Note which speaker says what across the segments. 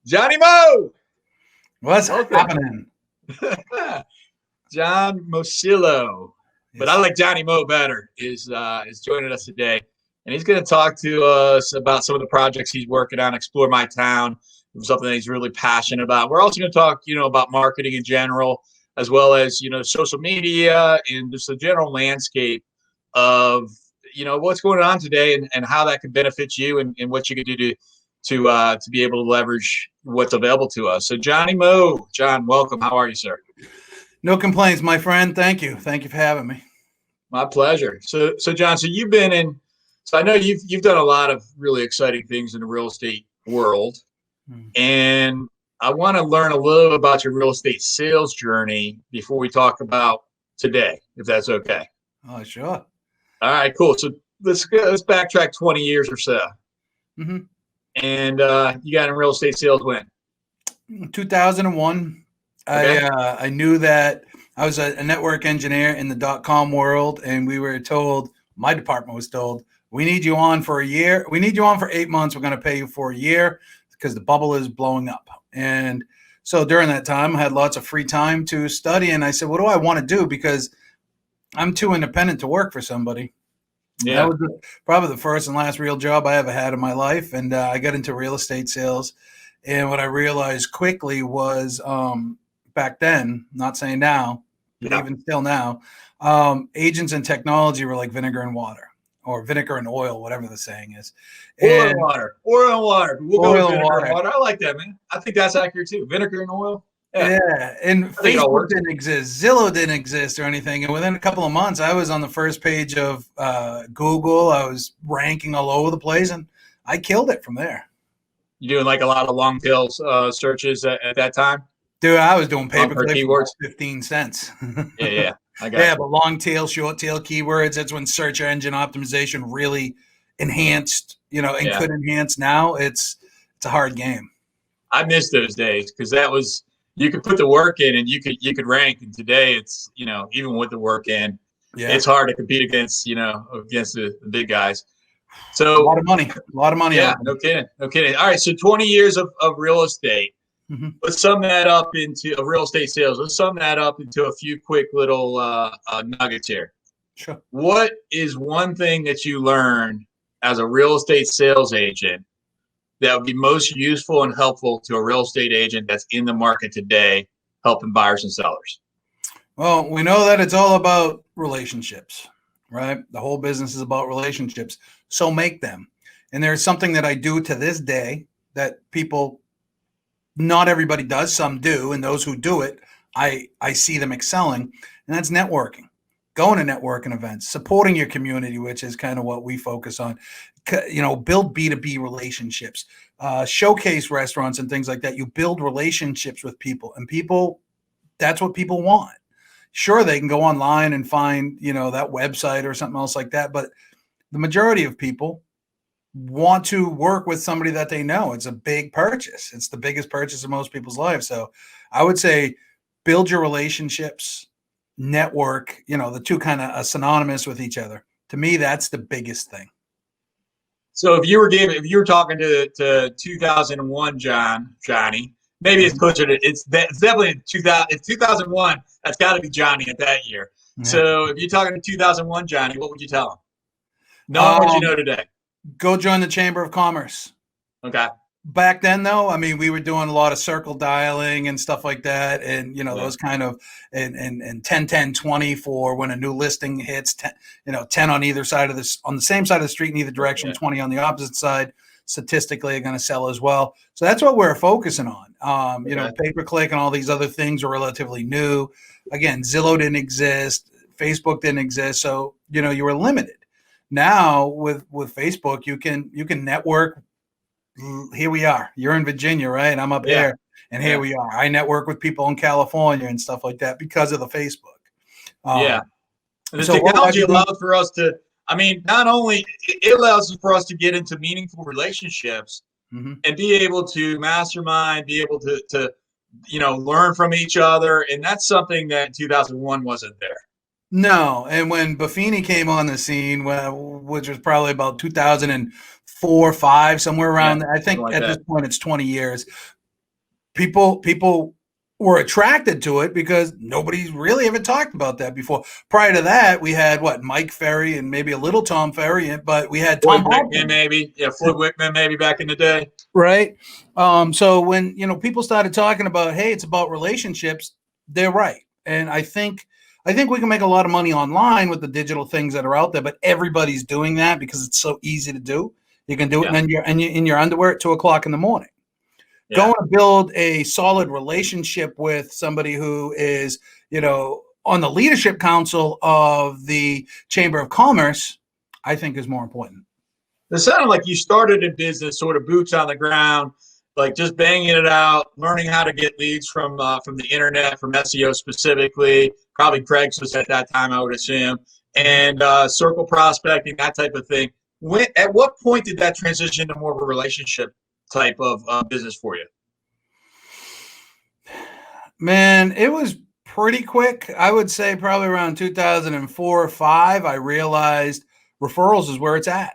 Speaker 1: Johnny Mo.
Speaker 2: What's happening?
Speaker 1: John Moscillo, but I
Speaker 2: Yes.
Speaker 1: like Johnny Mo better, is joining us today. And he's going to talk to us about some of the projects he's working on, Explore My Town, something that he's really passionate about. We're also going to talk, about marketing in general, as well as, social media and just the general landscape of, what's going on today and how that can benefit you and what you can do to be able to leverage what's available to us. So Johnny Mo, John, welcome. How are you, sir?
Speaker 2: No complaints, my friend. Thank you. Thank you for having me.
Speaker 1: My pleasure. So John, so you've been in, so I know you've done a lot of really exciting things in the real estate world. And I want to learn a little bit about your real estate sales journey before we talk about today, if that's okay.
Speaker 2: Oh, sure.
Speaker 1: All right, cool. So let's backtrack 20 years or so.
Speaker 2: Mm-hmm.
Speaker 1: And you got in real estate sales when?
Speaker 2: 2001. Okay. I knew that I was a network engineer in the .com world, and we were told, my department was told, we need you on for a year. We need you on for 8 months. We're going to pay you for a year because the bubble is blowing up. And so during that time, I had lots of free time to study. And I said, what do I want to do? Because I'm too independent to work for somebody.
Speaker 1: Yeah.
Speaker 2: That was probably the first and last real job I ever had in my life. And I got into real estate sales. And what I realized quickly was back then, not saying now, but even still now, agents and technology were like vinegar and water, or vinegar and oil, whatever the saying is.
Speaker 1: Oil and water. We'll go with vinegar and water. I like that, man. I think that's accurate too. Vinegar and oil.
Speaker 2: Yeah. And Facebook didn't exist. Zillow didn't exist or anything. And within a couple of months, I was on the first page of Google. I was ranking all over the place, and I killed it from there.
Speaker 1: You doing like a lot of long tail searches at that time?
Speaker 2: Dude, I was doing pay-per-click
Speaker 1: keywords,
Speaker 2: 15 cents.
Speaker 1: Yeah. I got you.
Speaker 2: But long tail, short tail keywords, that's when search engine optimization really enhanced, and could enhance. Now it's a hard game.
Speaker 1: I miss those days because that was, you could put the work in and you could rank. And today it's, even with the work in, it's hard to compete against the big guys. So
Speaker 2: a lot of money.
Speaker 1: Yeah, no kidding. All right. So 20 years of real estate. Mm-hmm. Let's sum that up into real estate sales. Let's sum that up into a few quick little nuggets here.
Speaker 2: Sure.
Speaker 1: What is one thing that you learned as a real estate sales agent that would be most useful and helpful to a real estate agent that's in the market today, helping buyers and sellers?
Speaker 2: Well, we know that it's all about relationships, right? The whole business is about relationships. So make them. And there's something that I do to this day that people, not everybody does, some do. And those who do it, I see them excelling. And that's networking, going to networking events, supporting your community, which is kind of what we focus on. Build B2B relationships, showcase restaurants and things like that. You build relationships with people, and people, that's what people want. Sure, they can go online and find, that website or something else like that. But the majority of people want to work with somebody that they know. It's a big purchase. It's the biggest purchase of most people's lives. So I would say build your relationships, network, the two kind of are synonymous with each other. To me, that's the biggest thing.
Speaker 1: So if you were talking to 2001 Johnny, maybe it's closer to, it's definitely 2000. It's 2001. That's got to be Johnny at that year. Yeah. So if you're talking to 2001 Johnny, what would you tell him? Knowing what you know today.
Speaker 2: Go join the Chamber of Commerce.
Speaker 1: Okay.
Speaker 2: Back then, though, we were doing a lot of circle dialing and stuff like that, and those kind of and 10, 10, 20 for when a new listing hits. 10 on either side of this, on the same side of the street in either direction, 20 on the opposite side. Statistically, are going to sell as well. So that's what we're focusing on. Pay-per-click and all these other things are relatively new. Again, Zillow didn't exist, Facebook didn't exist, so you were limited. Now with Facebook, you can network. Here we are. You're in Virginia, right? I'm up here, and here we are. I network with people in California and stuff like that because of the Facebook.
Speaker 1: The technology allows for us to. Not only it allows for us to get into meaningful relationships and be able to mastermind, be able to learn from each other, and that's something that in 2001 wasn't there.
Speaker 2: No, and when Buffini came on the scene, which was probably about 2004, 5, somewhere around there, I think at this point it's 20 years. people were attracted to it because nobody's really ever talked about that before. Prior to that, we had Mike Ferry and maybe a little Tom Ferry, but we had Tom
Speaker 1: Wickman, maybe. Yeah, Floyd Wickman, maybe back in the day.
Speaker 2: Right. So when people started talking about, hey, it's about relationships, they're right. And I think we can make a lot of money online with the digital things that are out there, but everybody's doing that because it's so easy to do. You can do it and you're in your underwear at 2:00 in the morning. Yeah. Go and build a solid relationship with somebody who is, on the leadership council of the Chamber of Commerce, I think is more important.
Speaker 1: It sounded like you started in business, sort of boots on the ground, like just banging it out, learning how to get leads from the internet, from SEO specifically, probably Craigslist at that time, I would assume, and circle prospecting, that type of thing. At what point did that transition to more of a relationship type of business for you?
Speaker 2: Man, it was pretty quick. I would say probably around 2004 or 5, I realized referrals is where it's at.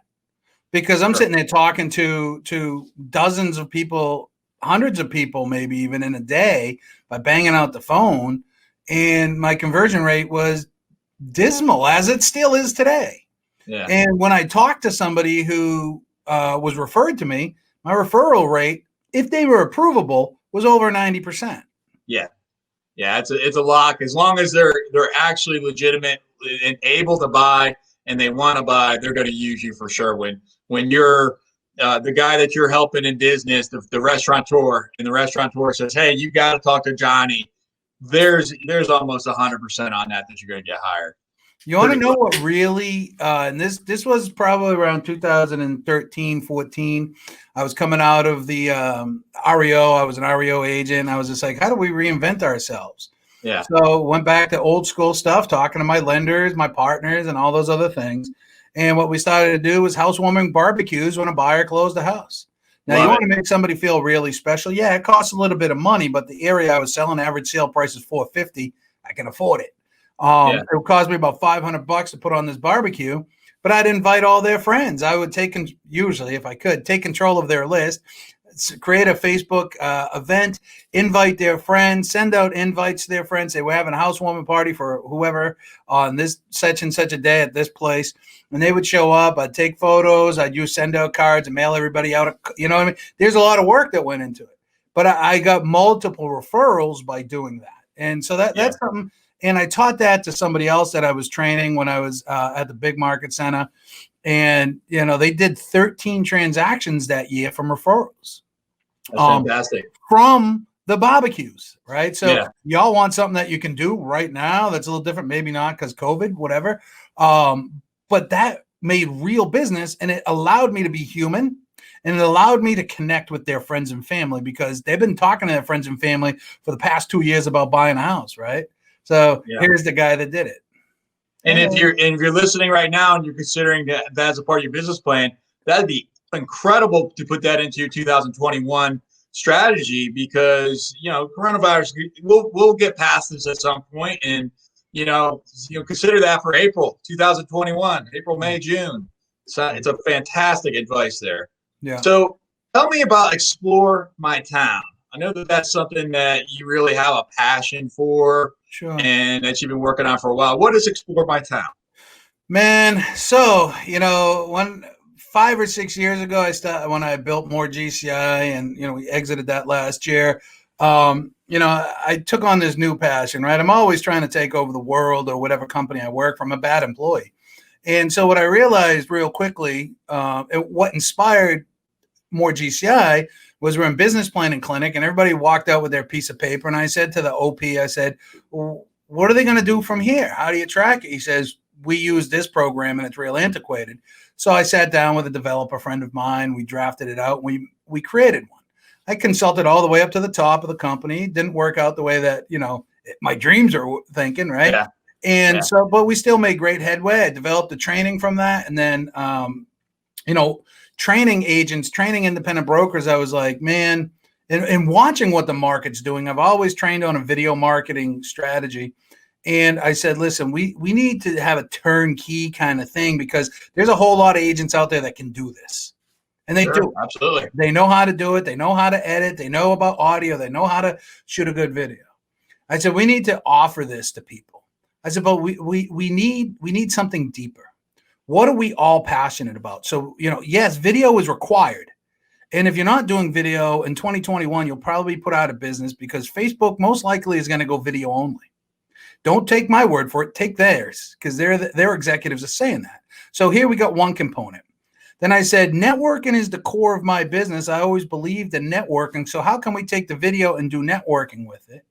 Speaker 2: Because I'm sitting there talking to dozens of people, hundreds of people, maybe even in a day by banging out the phone. And my conversion rate was dismal, as it still is today. Yeah. And when I talked to somebody who was referred to me, my referral rate, if they were approvable, was over 90%.
Speaker 1: Yeah. Yeah, it's a lock. As long as they're actually legitimate and able to buy and they want to buy, they're going to use you for sure. When you're the guy that you're helping in business, the restaurateur, and the restaurateur says, "Hey, you got to talk to Johnny," there's almost 100% on that you're going to get hired.
Speaker 2: You want to know what really, and this was probably around 2013, 14. I was coming out of the REO. I was an REO agent. I was just like, how do we reinvent ourselves? Yeah. So went back to old school stuff, talking to my lenders, my partners, and all those other things. And what we started to do was housewarming barbecues when a buyer closed the house. Now, you want to make somebody feel really special. Yeah, it costs a little bit of money, but the area I was selling, average sale price is $450. I can afford it. It would cost me about $500 to put on this barbecue, but I'd invite all their friends. I would usually, if I could, take control of their list, create a Facebook event, invite their friends, send out invites to their friends. Say, we're having a housewarming party for whoever on this such and such a day at this place. And they would show up. I'd take photos. I'd send out cards and mail everybody out. You know what I mean? There's a lot of work that went into it. But I got multiple referrals by doing that. And so that's something. And I taught that to somebody else that I was training when I was at the big market center. And, they did 13 transactions that year from referrals.
Speaker 1: That's fantastic.
Speaker 2: From the barbecues, right? So y'all want something that you can do right now that's a little different, maybe not because COVID, whatever. But that made real business, and it allowed me to be human, and it allowed me to connect with their friends and family because they've been talking to their friends and family for the past 2 years about buying a house, right? So here's the guy that did it.
Speaker 1: And if you're listening right now and you're considering that as a part of your business plan, that'd be incredible to put that into your 2021 strategy because coronavirus. We'll get past this at some point, and consider that for April 2021, April, May, June. So it's a fantastic advice there. Yeah. So tell me about Explore My Town. I know that that's something that you really have a passion for. Sure. And that you've been working on for a while. What is Explore My Town?
Speaker 2: Man, so 5 or 6 years ago, when I built MORE GCI, and we exited that last year. I took on this new passion, right? I'm always trying to take over the world or whatever company I work for. I'm a bad employee, and so what I realized real quickly, what inspired MORE GCI was we're in business planning clinic, and everybody walked out with their piece of paper. And I said to the OP, I said, well, what are they going to do from here? How do you track it? He says, we use this program and it's real antiquated. So I sat down with a developer friend of mine. We drafted it out. We created one. I consulted all the way up to the top of the company. Didn't work out the way that, my dreams are thinking, right? Yeah. And so, but we still made great headway. I developed the training from that. And then, training agents, training independent brokers, I was like, man, and watching what the market's doing. I've always trained on a video marketing strategy. And I said, listen, we need to have a turnkey kind of thing because there's a whole lot of agents out there that can do this. And they
Speaker 1: Sure,
Speaker 2: do.
Speaker 1: absolutely.
Speaker 2: They know how to do it. They know how to edit. They know about audio. They know how to shoot a good video. I said, we need to offer this to people. I said, but we need something deeper. What are we all passionate about? So, yes, video is required. And if you're not doing video in 2021, you'll probably be put out of business because Facebook most likely is going to go video only. Don't take my word for it. Take theirs, because their executives are saying that. So here we got one component. Then I said, networking is the core of my business. I always believed in networking. So how can we take the video and do networking with it?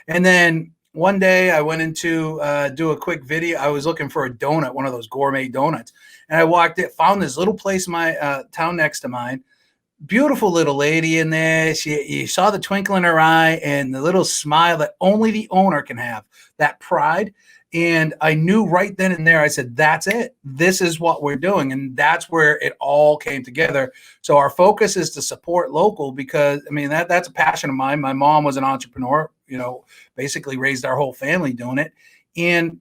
Speaker 2: And then one day I went into do a quick video. I was looking for a donut, one of those gourmet donuts. And I walked in, found this little place in my town next to mine. Beautiful little lady in there. You saw the twinkle in her eye and the little smile that only the owner can have, that pride. And I knew right then and there, I said, that's it. This is what we're doing. And that's where it all came together. So our focus is to support local because, I mean, that's a passion of mine. My mom was an entrepreneur, basically raised our whole family doing it. And,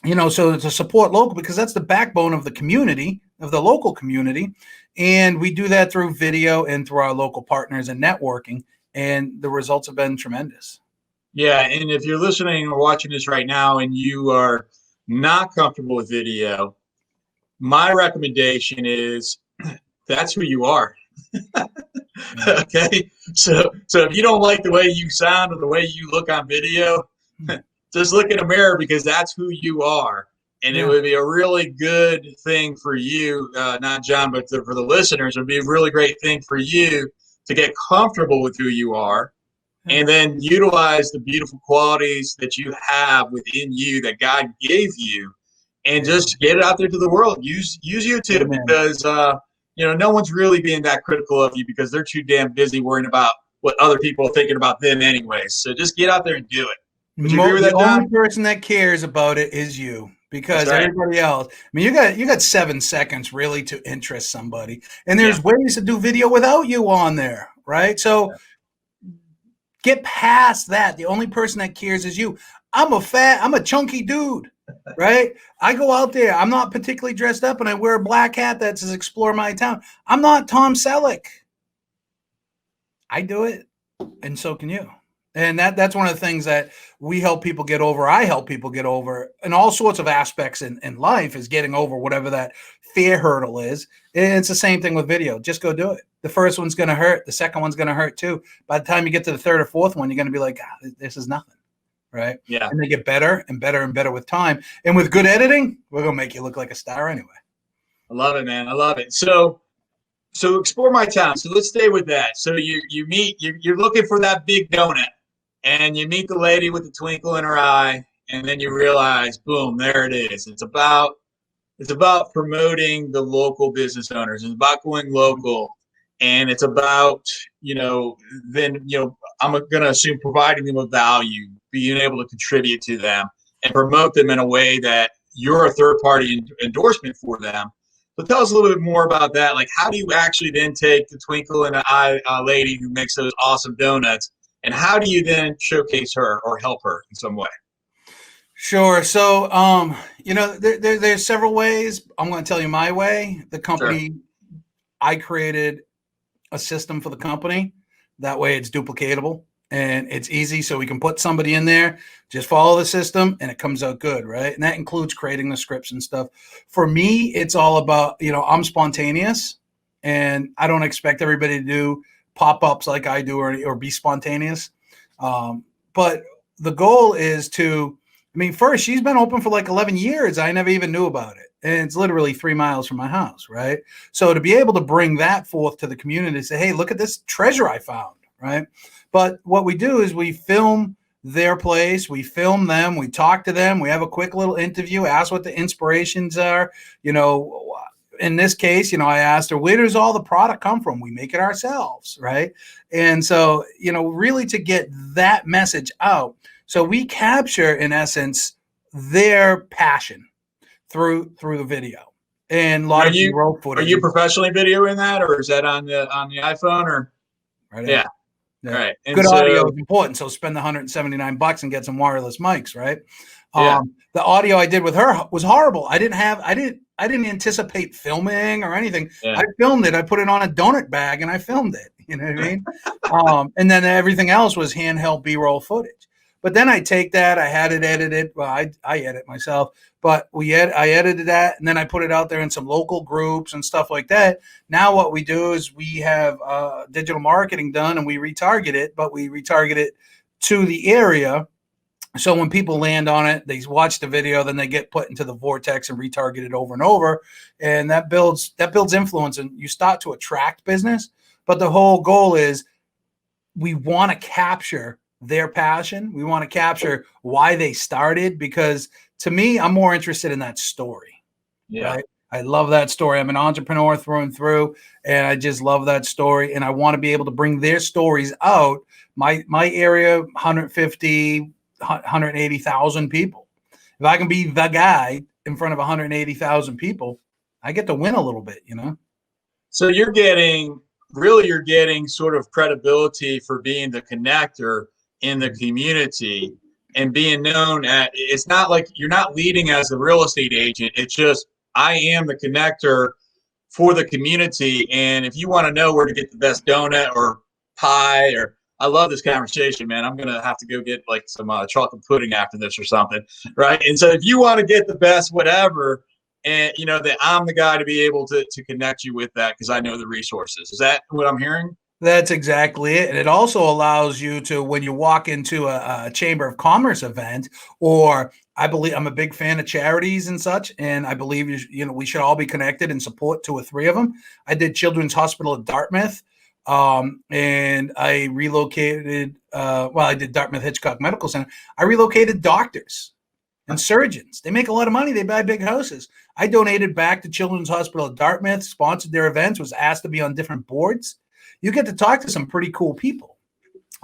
Speaker 2: so to support local, because that's the backbone of the community, of the local community. And we do that through video and through our local partners and networking. And the results have been tremendous.
Speaker 1: Yeah, and if you're listening or watching this right now and you are not comfortable with video, my recommendation is that's who you are. Okay, so if you don't like the way you sound or the way you look on video, just look in a mirror because that's who you are. And it would be a really good thing for you, not John, but for the listeners. It would be a really great thing for you to get comfortable with who you are. And then utilize the beautiful qualities that you have within you that God gave you, and just get it out there to the world. Use YouTube because no one's really being that critical of you because they're too damn busy worrying about what other people are thinking about them anyways. So just get out there and do it. Would you agree with that, John?
Speaker 2: The only person that cares about it is you, because everybody else. I mean, you got 7 seconds really to interest somebody, and there's ways to do video without you on there, right? So. Get past that. The only person that cares is you. I'm a chunky dude, right? I go out there. I'm not particularly dressed up, and I wear a black hat that says "Explore My Town." I'm not Tom Selleck. I do it, and so can you. And that's one of the things that we help people get over. I help people get over in all sorts of aspects in life, is getting over whatever that fear hurdle is. And it's the same thing with video. Just go do it. The first one's going to hurt. The second one's going to hurt too. By the time you get to the third or fourth one, you're going to be like, this is nothing. Right.
Speaker 1: Yeah.
Speaker 2: And they get better and better and better with time. And with good editing, we're going to make you look like a star anyway.
Speaker 1: I love it, man. I love it. So Explore My Town. So let's stay with that. So you're looking for that big donut, and you meet the lady with the twinkle in her eye, and then you realize, boom, there it is. It's about promoting the local business owners. It's about going local. And it's about, I'm going to assume providing them with value, being able to contribute to them and promote them in a way that you're a third-party endorsement for them. So tell us a little bit more about that. Like, how do you actually then take the twinkle in the eye lady who makes those awesome donuts, and how do you then showcase her or help her in some way?
Speaker 2: Sure. So, there's several ways. I'm going to tell you my way. The company, I created a system for the company. That way it's duplicatable and it's easy. So we can put somebody in there, just follow the system, and it comes out good. Right. And that includes creating the scripts and stuff. For me, it's all about, I'm spontaneous, and I don't expect everybody to do pop-ups like I do or be spontaneous. But the goal is first, she's been open for like 11 years. I never even knew about it. And it's literally 3 miles from my house, right? So to be able to bring that forth to the community, say, hey, look at this treasure I found, right? But what we do is we film their place, we film them, we talk to them, we have a quick little interview, ask what the inspirations are. In this case, I asked her, where does all the product come from? We make it ourselves, right? And so, really to get that message out. So we capture, in essence, their passion through the video, and a lot of raw footage.
Speaker 1: Are you professionally videoing that, or is that on the iPhone or?
Speaker 2: Right.
Speaker 1: Yeah. All right. And
Speaker 2: good audio is important. So spend the $179 and get some wireless mics, right? The audio I did with her was horrible. I didn't anticipate filming or anything.
Speaker 1: Yeah.
Speaker 2: I filmed it. I put it on a donut bag and I filmed it. You know what I mean? And then everything else was handheld B-roll footage. But then I take that, I had it edited. Well, I edit myself, but I edited that, and then I put it out there in some local groups and stuff like that. Now what we do is we have digital marketing done, and we retarget it, but we retarget it to the area. So when people land on it, they watch the video, then they get put into the vortex and retargeted over and over, and that builds influence, and you start to attract business. But the whole goal is we want to capture their passion. We want to capture why they started, because to me, I'm more interested in that story.
Speaker 1: Yeah.
Speaker 2: Right? I love that story. I'm an entrepreneur through and through, and I just love that story. And I want to be able to bring their stories out. My area, 150, 180,000 people. If I can be the guy in front of 180,000 people, I get to win a little bit, you know?
Speaker 1: So you're getting sort of credibility for being the connector in the community and being known at, it's not like you're not leading as a real estate agent. It's just, I am the connector for the community. And if you want to know where to get the best donut or pie, or I love this conversation, man. I'm going to have to go get like some chocolate pudding after this or something. Right. And so if you want to get the best, whatever, and you know that I'm the guy to be able to connect you with that, because I know the resources. Is that what I'm hearing?
Speaker 2: That's exactly it. And it also allows you to, when you walk into a Chamber of Commerce event, or I believe I'm a big fan of charities and such, and I believe we should all be connected and support 2 or 3 of them. I did Children's Hospital at Dartmouth, and I relocated. I did Dartmouth Hitchcock Medical Center. I relocated doctors and surgeons. They make a lot of money. They buy big houses. I donated back to Children's Hospital at Dartmouth, sponsored their events, was asked to be on different boards. You get to talk to some pretty cool people.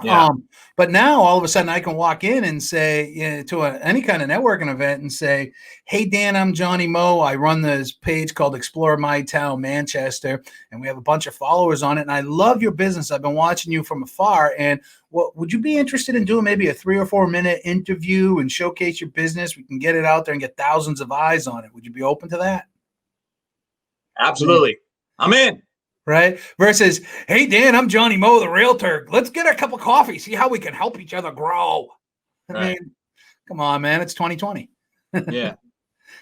Speaker 1: Yeah.
Speaker 2: But now all of a sudden I can walk in and say to any kind of networking event and say, hey, Dan, I'm Johnny Mo. I run this page called Explore My Town, Manchester, and we have a bunch of followers on it. And I love your business. I've been watching you from afar. And would you be interested in doing maybe a 3 or 4 minute interview and showcase your business? We can get it out there and get thousands of eyes on it. Would you be open to that?
Speaker 1: Absolutely. I'm in.
Speaker 2: Right? Versus, hey, Dan, I'm Johnny Mo, the realtor. Let's get a cup of coffee, see how we can help each other grow. I mean, come on, man. It's 2020.
Speaker 1: Yeah.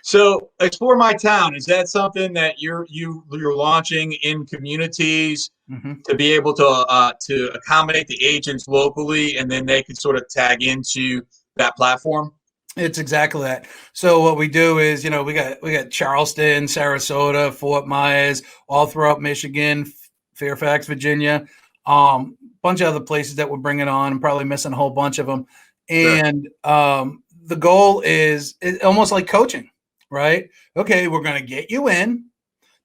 Speaker 1: So Explore My Town, is that something that you're launching in communities to be able to accommodate the agents locally, and then they can sort of tag into that platform?
Speaker 2: It's exactly that. So what we do is, we got Charleston, Sarasota, Fort Myers, all throughout Michigan, Fairfax, Virginia, bunch of other places that we're bringing on. I'm probably missing a whole bunch of them. And the goal is almost like coaching, right? Okay, we're going to get you in.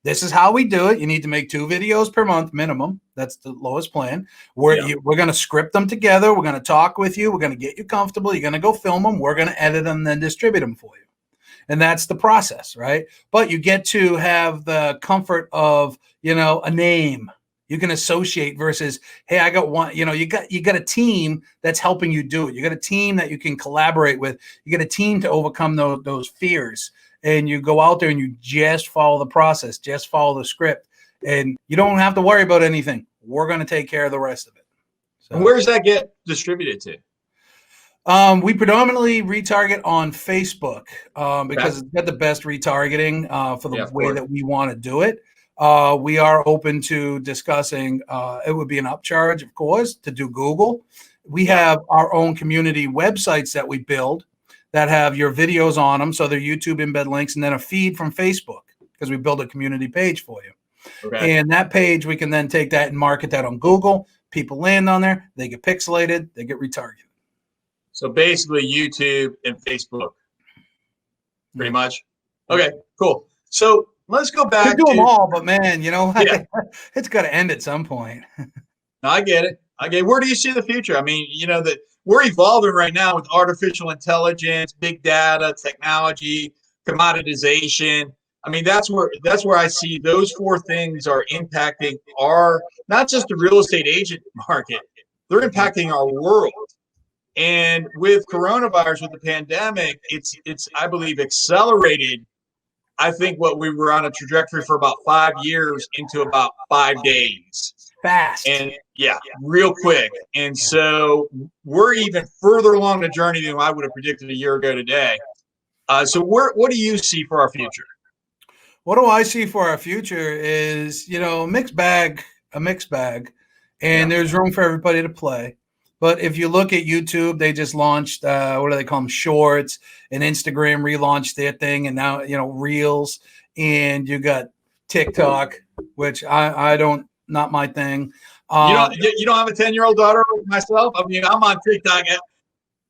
Speaker 2: This is how we do it. You need to make 2 videos per month minimum. That's the lowest plan. We're going to script them together. We're going to talk with you. We're going to get you comfortable. You're going to go film them. We're going to edit them and then distribute them for you. And that's the process, right? But you get to have the comfort of, a name you can associate versus, hey, I got one, you got a team that's helping you do it. You got a team that you can collaborate with. You got a team to overcome those fears. And you go out there and you just follow the process, just follow the script, and you don't have to worry about anything. We're going to take care of the rest of it. So,
Speaker 1: and where does that get distributed to?
Speaker 2: We predominantly retarget on Facebook because it's got the best retargeting for the way that we want to do it. We are open to discussing. It would be an upcharge, of course, to do Google. We have our own community websites that we build that have your videos on them. So they're YouTube embed links, and then a feed from Facebook, because we build a community page for you. Okay. And that page, we can then take that and market that on Google. People land on there, they get pixelated, they get retargeted.
Speaker 1: So basically YouTube and Facebook, pretty much. Okay, cool. So let's go back.
Speaker 2: We do them all, but man, it's got to end at some point.
Speaker 1: No, I get it. Where do you see the future? I mean, that we're evolving right now with artificial intelligence, big data, technology, commoditization. I mean, that's where I see those 4 things are impacting not just the real estate agent market, they're impacting our world. And with coronavirus, with the pandemic, it's I believe accelerated I think what we were on a trajectory for about 5 years into about 5 days.
Speaker 2: Fast.
Speaker 1: And yeah, real quick. And so we're even further along the journey than I would have predicted a year ago today. So what do you see for our future?
Speaker 2: What do I see for our future is, a mixed bag, and there's room for everybody to play. But if you look at YouTube, they just launched, what do they call them? Shorts, and Instagram relaunched their thing. And now, Reels, and you got TikTok, which I don't, not my thing.
Speaker 1: You don't have a 10-year-old daughter like myself? I mean, I'm on TikTok.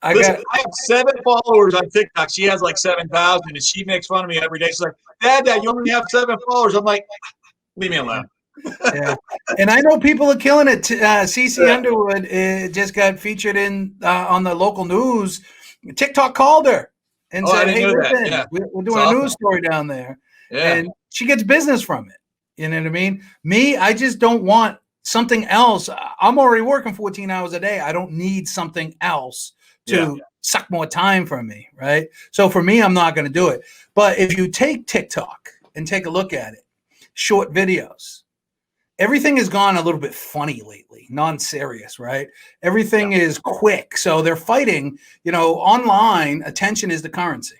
Speaker 1: I have 7 followers on TikTok. She has like 7,000, and she makes fun of me every day. She's like, Dad, you only have 7 followers. I'm like, leave me alone.
Speaker 2: Yeah, and I know people are killing it. CC Underwood just got featured on the local news. TikTok called her and said, "Hey, listen, we're doing a news story down there," and she gets business from it. You know what I mean? Me, I just don't want something else. I'm already working 14 hours a day. I don't need something else to suck more time from me, right? So for me, I'm not going to do it. But if you take TikTok and take a look at it, short videos, everything has gone a little bit funny lately, non-serious, right? Everything is quick. So they're fighting, online, attention is the currency,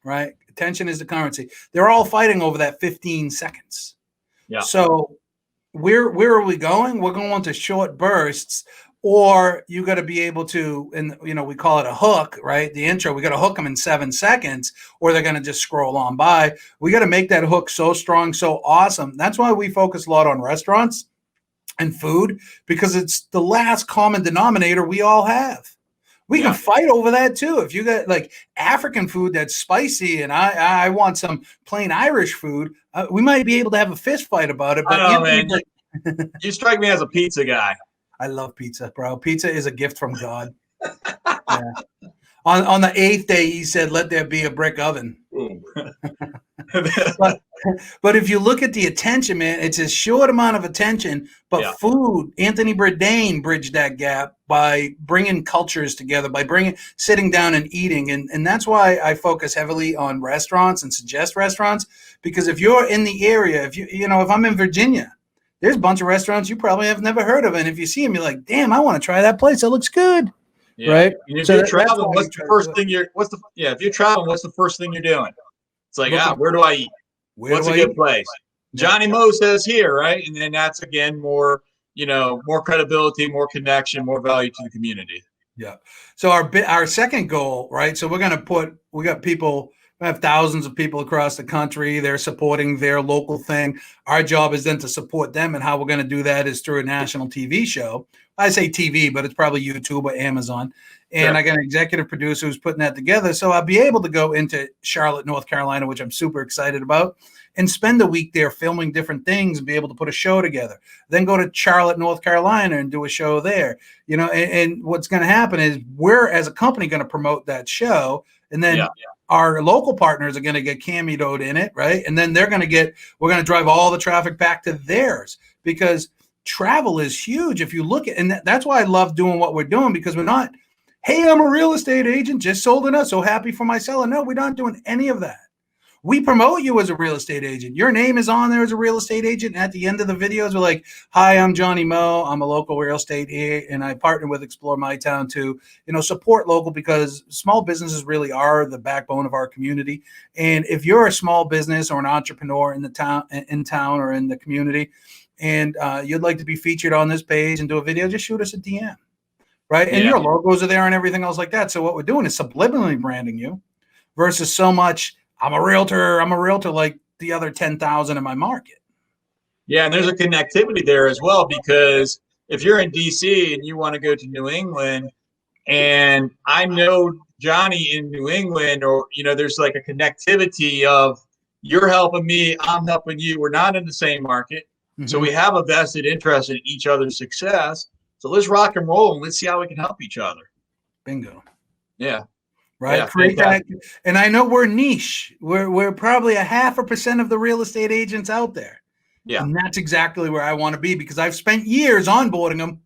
Speaker 2: right? Attention is the currency. They're all fighting over that 15 seconds. Yeah. So where are we going? We're going to short bursts, or you got to be able to, and we call it a hook, right? The intro, we got to hook them in 7 seconds, or they're going to just scroll on by. We got to make that hook so strong, so awesome. That's why we focus a lot on restaurants and food, because it's the last common denominator we all have. We can fight over that too. If you got like African food that's spicy, and I want some plain Irish food, we might be able to have a fist fight about it. But
Speaker 1: I know, man. You strike me as a pizza guy.
Speaker 2: I love pizza, bro. Pizza is a gift from God. Yeah. On the 8th day, he said, "Let there be a brick oven." but if you look at the attention, man, it's a short amount of attention. But food, Anthony Bourdain bridged that gap by bringing cultures together, by sitting down and eating. And that's why I focus heavily on restaurants and suggest restaurants, because if you're in the area, if I'm in Virginia, there's a bunch of restaurants you probably have never heard of. And if you see them, you're like, damn, I want to try that place. That looks good. Yeah. Right.
Speaker 1: And if you're traveling, what's the first thing if you're traveling, what's the first thing you're doing? It's like, where do I eat? What's a good place? Johnny Mo says here, right? And then that's again more credibility, more connection, more value to the community.
Speaker 2: Yeah. So our second goal, right? So we got people. We have thousands of people across the country. They're supporting their local thing. Our job is then to support them, and how we're going to do that is through a national TV show. I say TV, but it's probably YouTube or Amazon. And I got an executive producer who's putting that together. So I'll be able to go into Charlotte, North Carolina, which I'm super excited about, and spend a week there filming different things and be able to put a show together. Then go to Charlotte, North Carolina, and do a show there. And what's going to happen is we're, as a company, going to promote that show, and then our local partners are going to get cameoed in it, right? And then we're going to drive all the traffic back to theirs, because travel is huge. If you look at, and that's why I love doing what we're doing, because we're not, hey, I'm a real estate agent, just sold it, so happy for my seller. No, we're not doing any of that. We promote you as a real estate agent. Your name is on there as a real estate agent. And at the end of the videos, we're like, hi, I'm Johnny Mo. I'm a local real estate agent, and I partner with Explore My Town to, support local, because small businesses really are the backbone of our community. And if you're a small business or an entrepreneur in town or in the community, and you'd like to be featured on this page and do a video, just shoot us a DM, right? And your logos are there and everything else like that. So what we're doing is subliminally branding you, versus so much, I'm a realtor like the other 10,000 in my market.
Speaker 1: Yeah, and there's a connectivity there as well, because if you're in DC and you want to go to New England, and I know Johnny in New England, or there's like a connectivity of, you're helping me, I'm helping you. We're not in the same market. Mm-hmm. So we have a vested interest in each other's success. So let's rock and roll, and let's see how we can help each other.
Speaker 2: Bingo.
Speaker 1: Yeah.
Speaker 2: Right. Yeah, create that. And I know we're niche. We're probably 0.5% of the real estate agents out there. Yeah. And that's exactly where I want to be, because I've spent years onboarding them.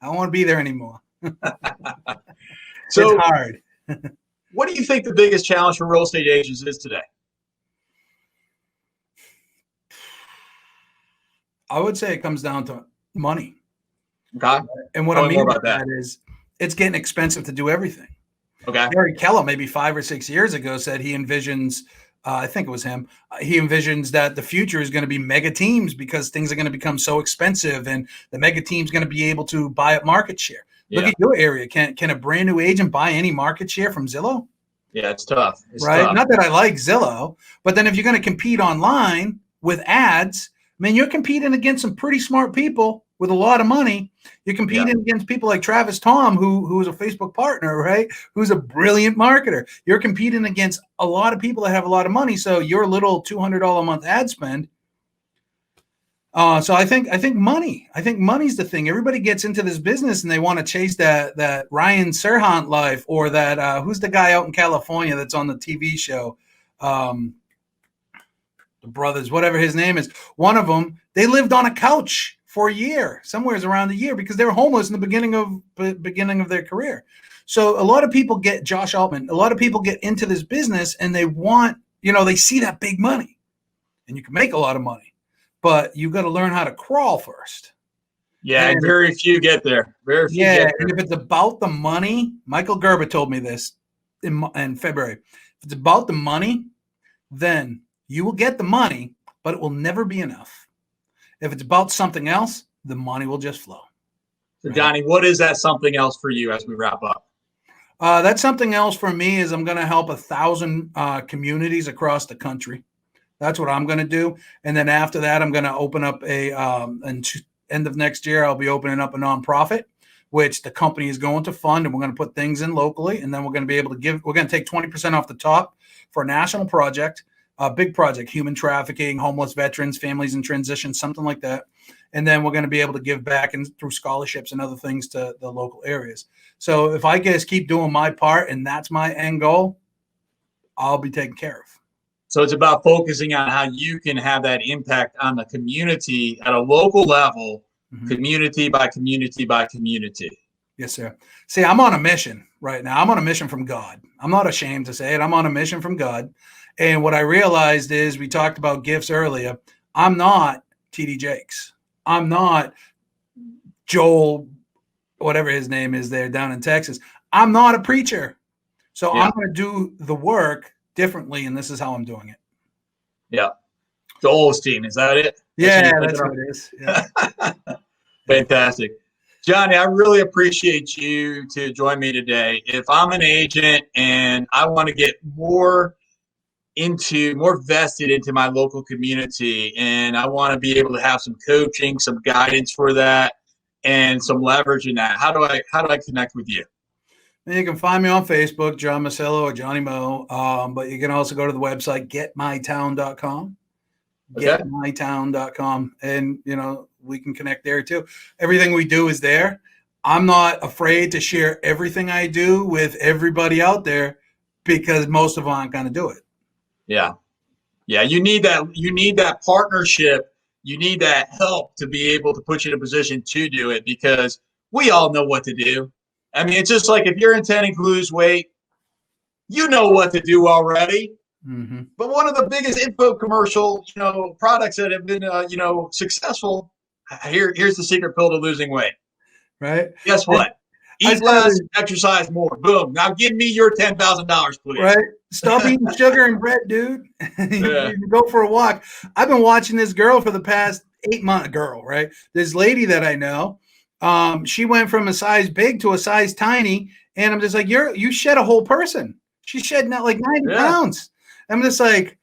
Speaker 2: I don't want to be there anymore.
Speaker 1: So
Speaker 2: it's hard.
Speaker 1: What do you think the biggest challenge for real estate agents is today?
Speaker 2: I would say it comes down to money.
Speaker 1: Okay.
Speaker 2: And what
Speaker 1: Tell
Speaker 2: I
Speaker 1: me more
Speaker 2: mean by
Speaker 1: about that.
Speaker 2: that is it's getting expensive to do everything.
Speaker 1: Okay.
Speaker 2: Gary Keller, maybe 5 or 6 years ago, said he envisions, I think it was him, he envisions that the future is going to be mega teams because things are going to become so expensive and the mega team's going to be able to buy up market share. Look at your area. Can a brand new agent buy any market share from Zillow?
Speaker 1: Yeah, it's tough. It's
Speaker 2: right?
Speaker 1: tough.
Speaker 2: Not that I like Zillow, but then if you're going to compete online with ads, I mean, you're competing against some pretty smart people with a lot of money. You're competing against people like Travis Tom, who's a Facebook partner, right? Who's a brilliant marketer. You're competing against a lot of people that have a lot of money. So your little $200 a month ad spend. So I think money's the thing. Everybody gets into this business and they want to chase that Ryan Serhant life, or that who's the guy out in California that's on the TV show, the brothers, whatever his name is. One of them, they lived on a couch for a year, somewheres around a year, because they were homeless in the beginning of their career. So a lot of people get Josh Altman. A lot of people get into this business and they want, they see that big money, and you can make a lot of money. But you got to learn how to crawl first.
Speaker 1: Yeah, and very few get there. Very few get there.
Speaker 2: And if it's about the money, Michael Gerber told me this in February. If it's about the money, then you will get the money, but it will never be enough. If it's about something else, the money will just flow.
Speaker 1: So, Johnny, what is that something else for you as we wrap up?
Speaker 2: That something else for me is I'm going to help 1,000 communities across the country. That's what I'm going to do. And then after that, I'm going to open up end of next year, I'll be opening up a nonprofit, which the company is going to fund, and we're going to put things in locally. And then we're going to be able to we're going to take 20% off the top for a national project, a big project, human trafficking, homeless veterans, families in transition, something like that. And then we're going to be able to give back through scholarships and other things to the local areas. So if I just keep doing my part and that's my end goal, I'll be taken care of.
Speaker 1: So it's about focusing on how you can have that impact on the community at a local level, community by community by community.
Speaker 2: Yes, sir. See, I'm on a mission right now. I'm on a mission from God. I'm not ashamed to say it. I'm on a mission from God. And what I realized is, we talked about gifts earlier. I'm not TD Jakes. I'm not Joel, whatever his name is there down in Texas. I'm not a preacher. So I'm going to do the work differently, and this is how I'm doing it.
Speaker 1: Yeah. Joel's team, is that it?
Speaker 2: Yeah, that's what it is. Yeah.
Speaker 1: Fantastic. Johnny, I really appreciate you to join me today. If I'm an agent and I want to get more vested into my local community, and I want to be able to have some coaching, some guidance for that, and some leverage in that, how do I connect with you?
Speaker 2: And you can find me on Facebook, John Moscillo or Johnny Mo. But you can also go to the website, getmytown.com. Getmytown.com. And, we can connect there too. Everything we do is there. I'm not afraid to share everything I do with everybody out there, because most of them aren't going to do it.
Speaker 1: Yeah. Yeah. You need that partnership. You need that help to be able to put you in a position to do it, because we all know what to do. I mean, it's just like if you're intending to lose weight, you know what to do already. Mm-hmm. But one of the biggest info commercial, products that have been, successful, here's the secret pill to losing weight.
Speaker 2: Right.
Speaker 1: Guess what? Eat less, exercise more. Boom. Now give me your $10,000, please.
Speaker 2: Right. Stop eating sugar and bread, dude. You go for a walk. I've been watching this girl for the past 8 months. Right. This lady that I know. She went from a size big to a size tiny, and I'm just like, you shed a whole person. She shed not like 90 pounds. I'm just like,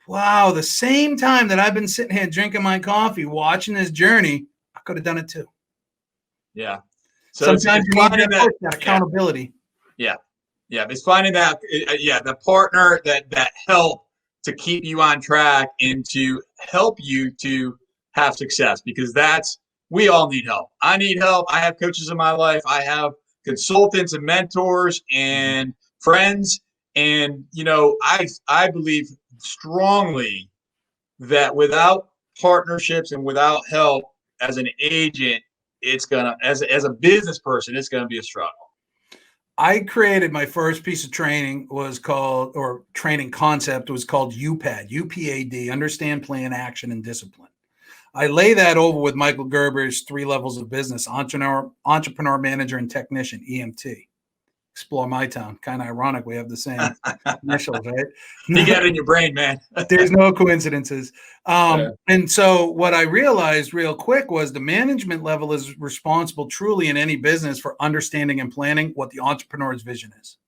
Speaker 2: wow, the same time that I've been sitting here drinking my coffee, watching this journey, I could have done it too.
Speaker 1: Yeah. So
Speaker 2: sometimes you need that accountability.
Speaker 1: Yeah. Yeah. It's finding that, the partner that help to keep you on track and to help you to have success, because we all need help. I need help. I have coaches in my life. I have consultants and mentors and friends. And, I believe strongly that without partnerships and without help as an agent, it's going to, as a business person, it's going to be a struggle.
Speaker 2: I created my first piece of training training concept was called UPAD, UPAD, Understand, Plan, Action, and Discipline. I lay that over with Michael Gerber's 3 levels of business: entrepreneur, manager, and technician, EMT. Explore My Town. Kind of ironic. We have the same initials, right?
Speaker 1: You got it in your brain, man.
Speaker 2: There's no coincidences. And so what I realized real quick was the management level is responsible truly in any business for understanding and planning what the entrepreneur's vision is.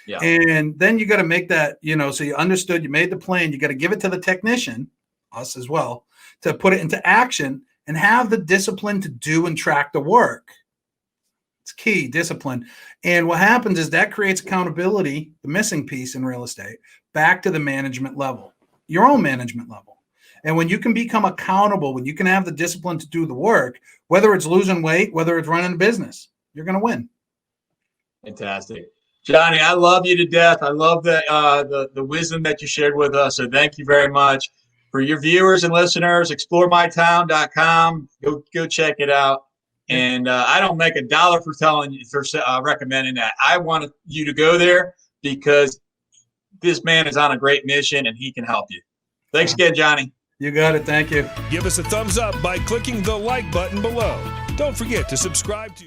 Speaker 1: Yeah.
Speaker 2: And then you got to make that, so you understood, you made the plan, you got to give it to the technician, us as well, to put it into action and have the discipline to do and track the work. It's key, discipline. And what happens is that creates accountability, the missing piece in real estate, back to the management level, your own management level. And when you can become accountable, when you can have the discipline to do the work, whether it's losing weight, whether it's running a business, you're going to win.
Speaker 1: Fantastic. Johnny, I love you to death. I love the wisdom that you shared with us. So thank you very much. For your viewers and listeners, exploremytown.com. Go check it out. And I don't make $1 for recommending that. I want you to go there because this man is on a great mission and he can help you. Thanks again, Johnny.
Speaker 2: You got it. Thank you.
Speaker 3: Give us a thumbs up by clicking the like button below. Don't forget to subscribe to